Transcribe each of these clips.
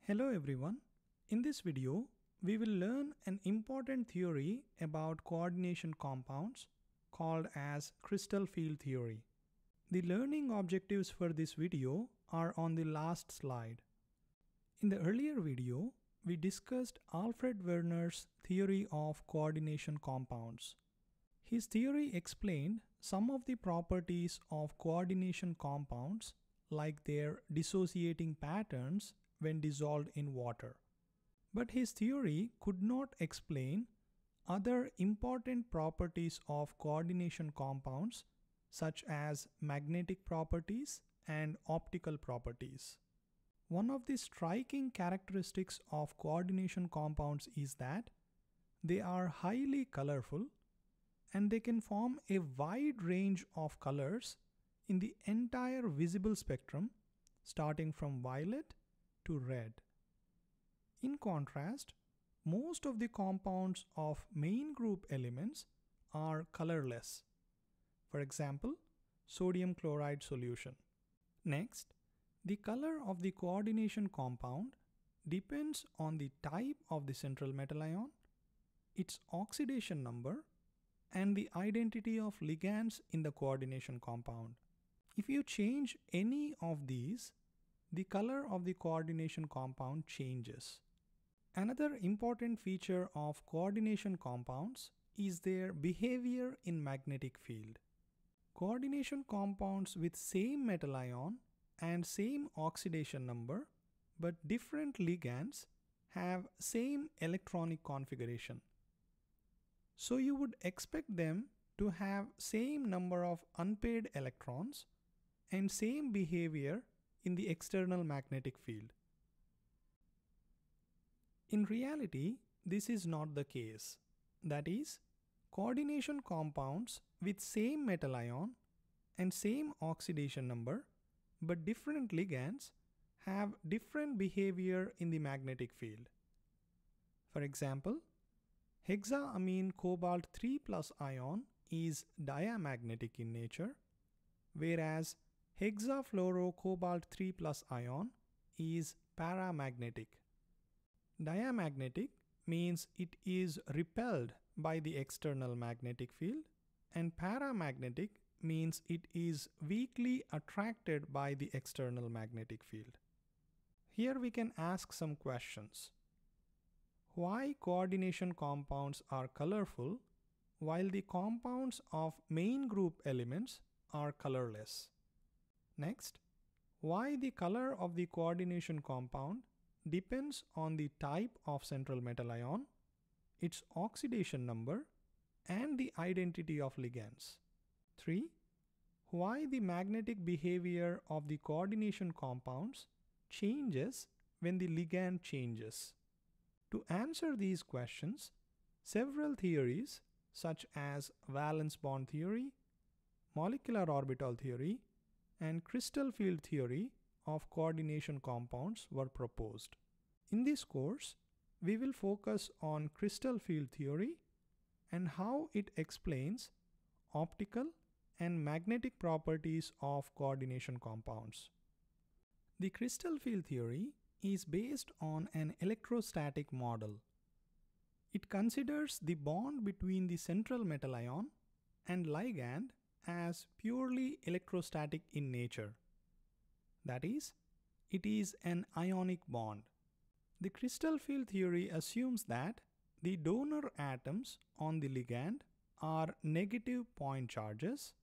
Hello everyone. In this video, we will learn an important theory about coordination compounds called as crystal field theory. The learning objectives for this video are on the last slide. In the earlier video, we discussed Alfred Werner's theory of coordination compounds. His theory explained some of the properties of coordination compounds like their dissociating patterns when dissolved in water. But his theory could not explain other important properties of coordination compounds such as magnetic properties and optical properties. One of the striking characteristics of coordination compounds is that they are highly colorful and they can form a wide range of colors in the entire visible spectrum starting from violet to red. In contrast, most of the compounds of main group elements are colorless. For example, sodium chloride solution. Next, the color of the coordination compound depends on the type of the central metal ion, its oxidation number, and the identity of ligands in the coordination compound. If you change any of these, the color of the coordination compound changes. Another important feature of coordination compounds is their behavior in magnetic field. Coordination compounds with same metal ion and same oxidation number but different ligands have same electronic configuration. So you would expect them to have same number of unpaired electrons and same behavior in the external magnetic field. In reality, this is not the case. That is, coordination compounds with same metal ion and same oxidation number but different ligands have different behavior in the magnetic field. For example, hexaamine cobalt 3 plus ion is diamagnetic in nature, whereas hexafluoro cobalt 3 plus ion is paramagnetic. Diamagnetic means it is repelled by the external magnetic field, and paramagnetic means it is weakly attracted by the external magnetic field. Here we can ask some questions. Why coordination compounds are colorful while the compounds of main group elements are colorless? Next, why the color of the coordination compound depends on the type of central metal ion, its oxidation number, and the identity of ligands. 3. Why the magnetic behavior of the coordination compounds changes when the ligand changes. To answer these questions, several theories such as valence bond theory, molecular orbital theory, and crystal field theory of coordination compounds were proposed. In this course, we will focus on crystal field theory and how it explains optical and magnetic properties of coordination compounds. The crystal field theory is based on an electrostatic model. It considers the bond between the central metal ion and ligand as purely electrostatic in nature. That is, it is an ionic bond. The crystal field theory assumes that the donor atoms on the ligand are negative point charges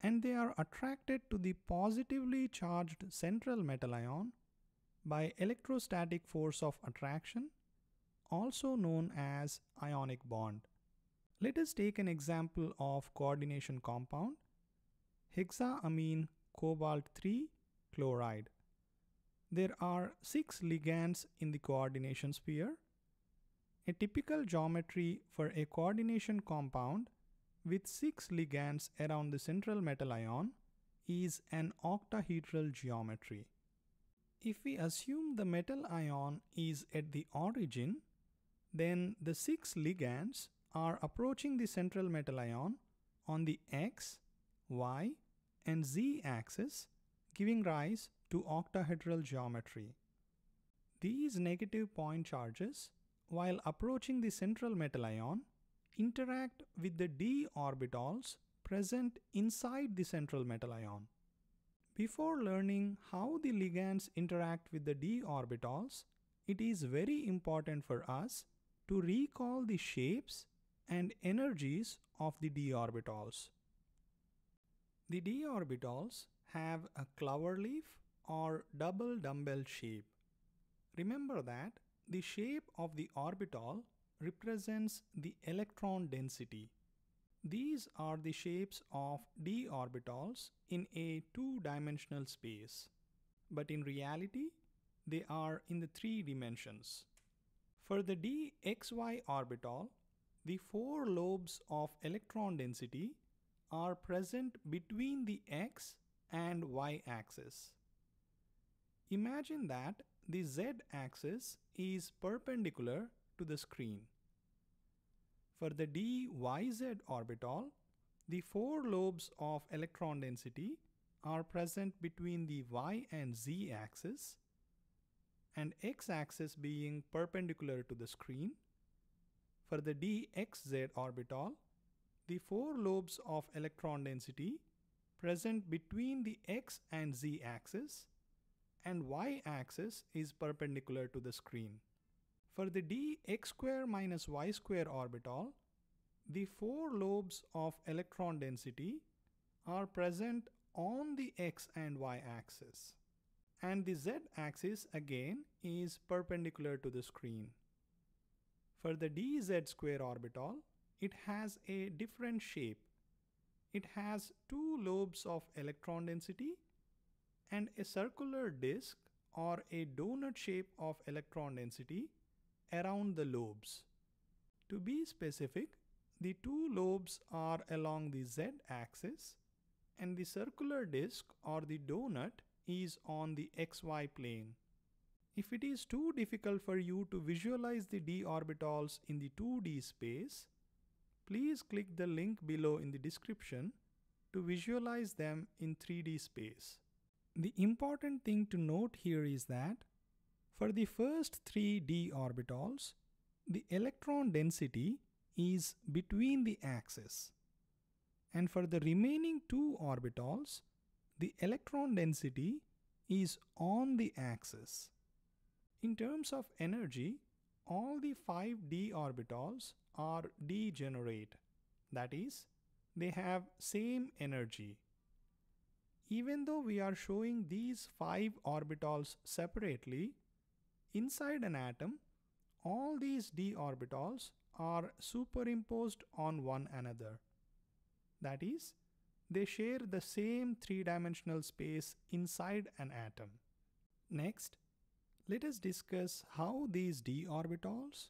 and they are attracted to the positively charged central metal ion by electrostatic force of attraction, also known as ionic bond. Let us take an example of coordination compound, hexaamine cobalt 3 chloride. There are 6 ligands in the coordination sphere. A typical geometry for a coordination compound with 6 ligands around the central metal ion is an octahedral geometry. If we assume the metal ion is at the origin, then the 6 ligands are approaching the central metal ion on the x, y, and z axis, giving rise to octahedral geometry. These negative point charges, while approaching the central metal ion, interact with the d orbitals present inside the central metal ion. Before learning how the ligands interact with the d orbitals, it is very important for us to recall the shapes and energies of the d orbitals. The d orbitals have a cloverleaf or double dumbbell shape. Remember that the shape of the orbital represents the electron density. These are the shapes of d orbitals in a two-dimensional space, but in reality, they are in the three dimensions. For the dxy orbital, the four lobes of electron density are present between the x and y axis. Imagine that the z-axis is perpendicular to the screen. For the dyz orbital, the four lobes of electron density are present between the y and z axis, and x-axis being perpendicular to the screen. For the dxz orbital, the four lobes of electron density present between the x and z axis, and y-axis is perpendicular to the screen. For the dx square minus y square orbital, the four lobes of electron density are present on the x and y axis, and the z-axis again is perpendicular to the screen. For the dz square orbital, it has a different shape. It has two lobes of electron density and a circular disk or a donut shape of electron density around the lobes. To be specific, the two lobes are along the z-axis and the circular disk or the donut is on the xy plane. If it is too difficult for you to visualize the d orbitals in the 2D space, please click the link below in the description to visualize them in 3D space. The important thing to note here is that for the first three d orbitals, the electron density is between the axes, and for the remaining two orbitals, the electron density is on the axis. In terms of energy, all the 5d orbitals are degenerate, that is, they have same energy. Even though we are showing these 5 orbitals separately, inside an atom, all these d orbitals are superimposed on one another. That is, they share the same three-dimensional space inside an atom. Next, let us discuss how these d orbitals,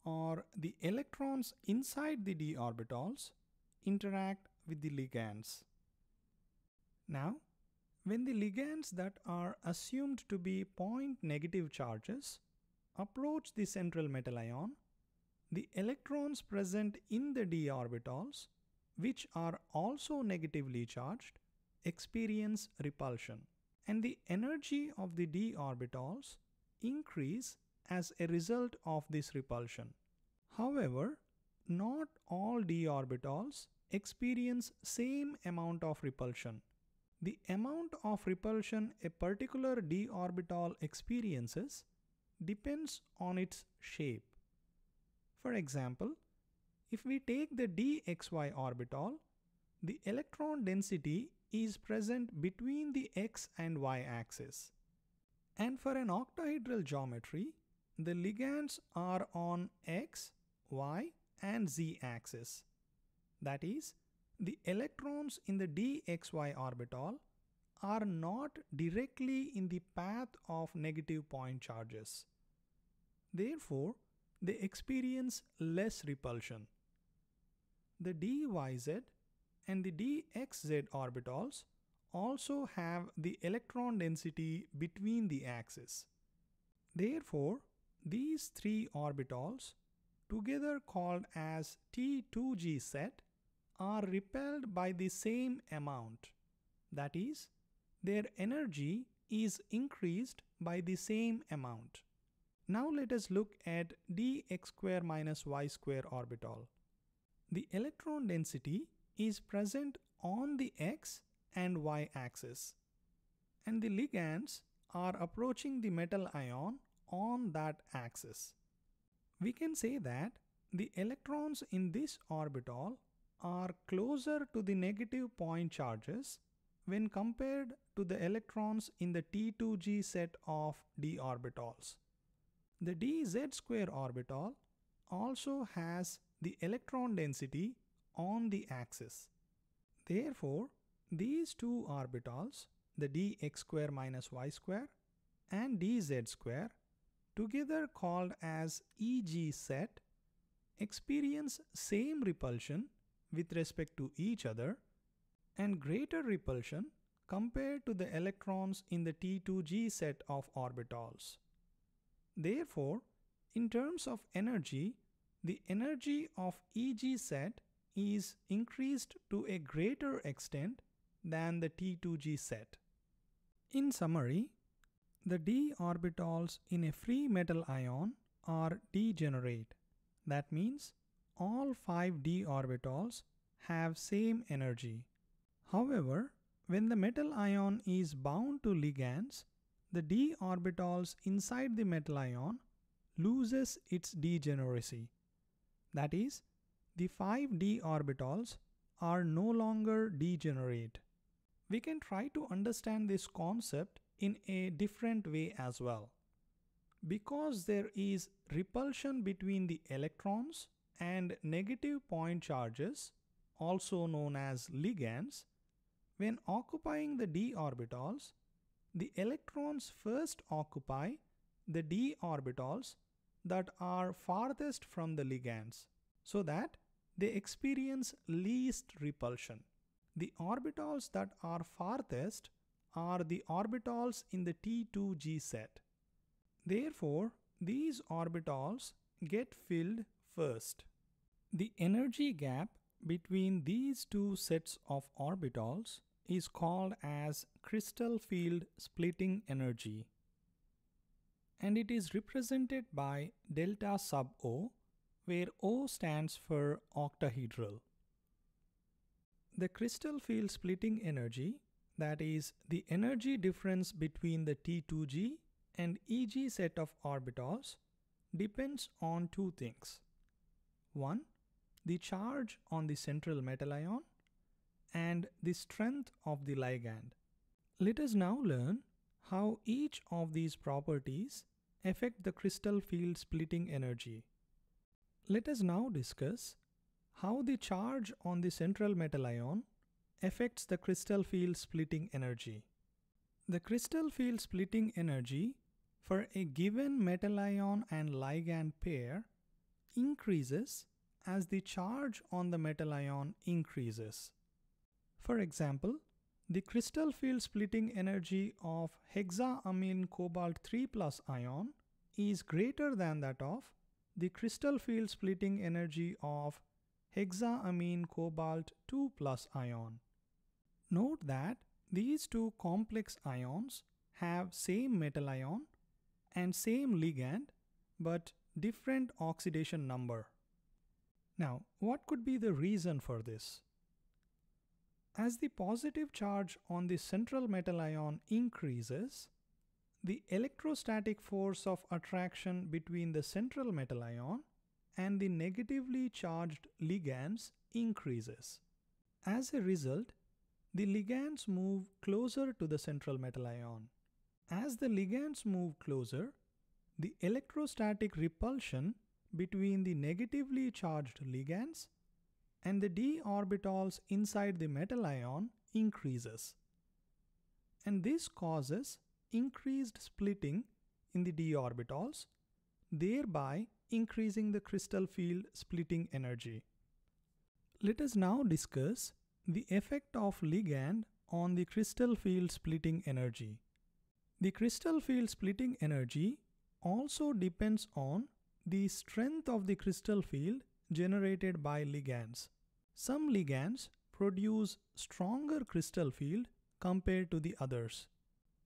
or the electrons inside the d orbitals, interact with the ligands. Now, when the ligands that are assumed to be point negative charges approach the central metal ion, the electrons present in the d orbitals, which are also negatively charged, experience repulsion, and the energy of the d orbitals increase as a result of this repulsion. However, not all d orbitals experience same amount of repulsion. The amount of repulsion a particular d orbital experiences depends on its shape. For example, if we take the dxy orbital, the electron density is present between the x and y axis. And for an octahedral geometry, the ligands are on x, y, and z axis. That is, the electrons in the dxy orbital are not directly in the path of negative point charges. Therefore, they experience less repulsion. The dyz and the dxz orbitals also have the electron density between the axes. Therefore, these three orbitals, together called as T2g set, are repelled by the same amount. That is, their energy is increased by the same amount. Now let us look at dx square minus y square orbital. The electron density is present on the x and y axis, and the ligands are approaching the metal ion on that axis. We can say that the electrons in this orbital are closer to the negative point charges when compared to the electrons in the T2g set of d orbitals. The dz square orbital also has the electron density on the axis. Therefore, these two orbitals, the dx square minus y square and dz square, together called as EG set, experience same repulsion with respect to each other and greater repulsion compared to the electrons in the T2g set of orbitals. Therefore, in terms of energy, the energy of EG set is increased to a greater extent than the T2g set. In summary, the d orbitals in a free metal ion are degenerate. That means all 5 d orbitals have same energy. However, when the metal ion is bound to ligands, the d orbitals inside the metal ion loses its degeneracy. That is, the 5 d orbitals are no longer degenerate. We can try to understand this concept in a different way as well. Because there is repulsion between the electrons and negative point charges, also known as ligands, when occupying the d orbitals, the electrons first occupy the d orbitals that are farthest from the ligands, so that they experience least repulsion. The orbitals that are farthest are the orbitals in the T2g set. Therefore, these orbitals get filled first. The energy gap between these two sets of orbitals is called as crystal field splitting energy, and it is represented by delta sub O, where O stands for octahedral. The crystal field splitting energy, that is the energy difference between the T2g and EG set of orbitals, depends on two things. One, the charge on the central metal ion, and the strength of the ligand. Let us now learn how each of these properties affect the crystal field splitting energy. Let us now discuss how the charge on the central metal ion affects the crystal field splitting energy. The crystal field splitting energy for a given metal ion and ligand pair increases as the charge on the metal ion increases. For example, the crystal field splitting energy of hexaamine cobalt 3 plus ion is greater than that of the crystal field splitting energy of hexaamine cobalt 2 plus ion. Note that these two complex ions have same metal ion and same ligand but different oxidation number. Now, what could be the reason for this? As the positive charge on the central metal ion increases, the electrostatic force of attraction between the central metal ion and the negatively charged ligands increases. As a result, the ligands move closer to the central metal ion. As the ligands move closer, the electrostatic repulsion between the negatively charged ligands and the d orbitals inside the metal ion increases. And this causes increased splitting in the d orbitals, thereby increasing the crystal field splitting energy. Let us now discuss the effect of ligand on the crystal field splitting energy. The crystal field splitting energy also depends on the strength of the crystal field generated by ligands. Some ligands produce stronger crystal field compared to the others.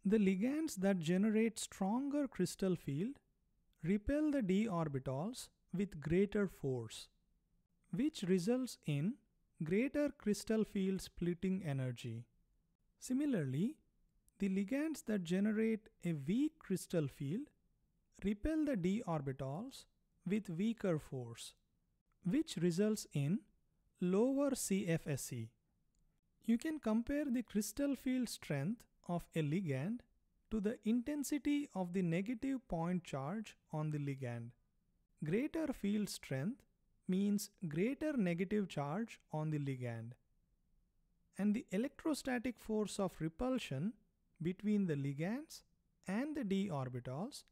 The ligands that generate stronger crystal field repel the d orbitals with greater force, which results in greater crystal field splitting energy. Similarly, the ligands that generate a weak crystal field repel the d orbitals with weaker force, which results in lower CFSE. You can compare the crystal field strength of a ligand to the intensity of the negative point charge on the ligand. Greater field strength means greater negative charge on the ligand. And the electrostatic force of repulsion between the ligands and the d orbitals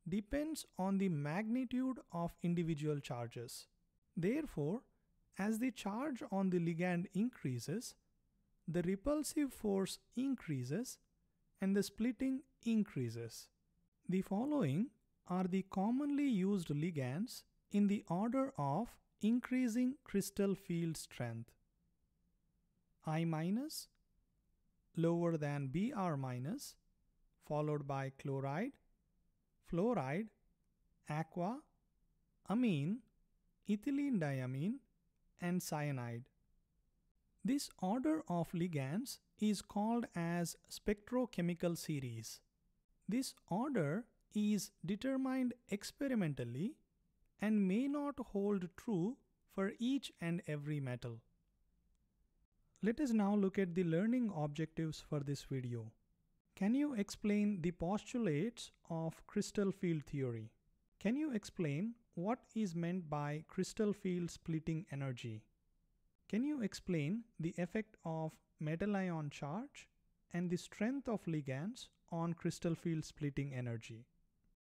depends on the magnitude of individual charges. Therefore, as the charge on the ligand increases, the repulsive force increases and the splitting increases. The following are the commonly used ligands in the order of increasing crystal field strength. I-, lower than Br-, followed by chloride, fluoride, aqua, amine, ethylene diamine, and cyanide. This order of ligands is called as spectrochemical series. This order is determined experimentally and may not hold true for each and every metal. Let us now look at the learning objectives for this video. Can you explain the postulates of crystal field theory? Can you explain what is meant by crystal field splitting energy? Can you explain the effect of metal ion charge and the strength of ligands on crystal field splitting energy?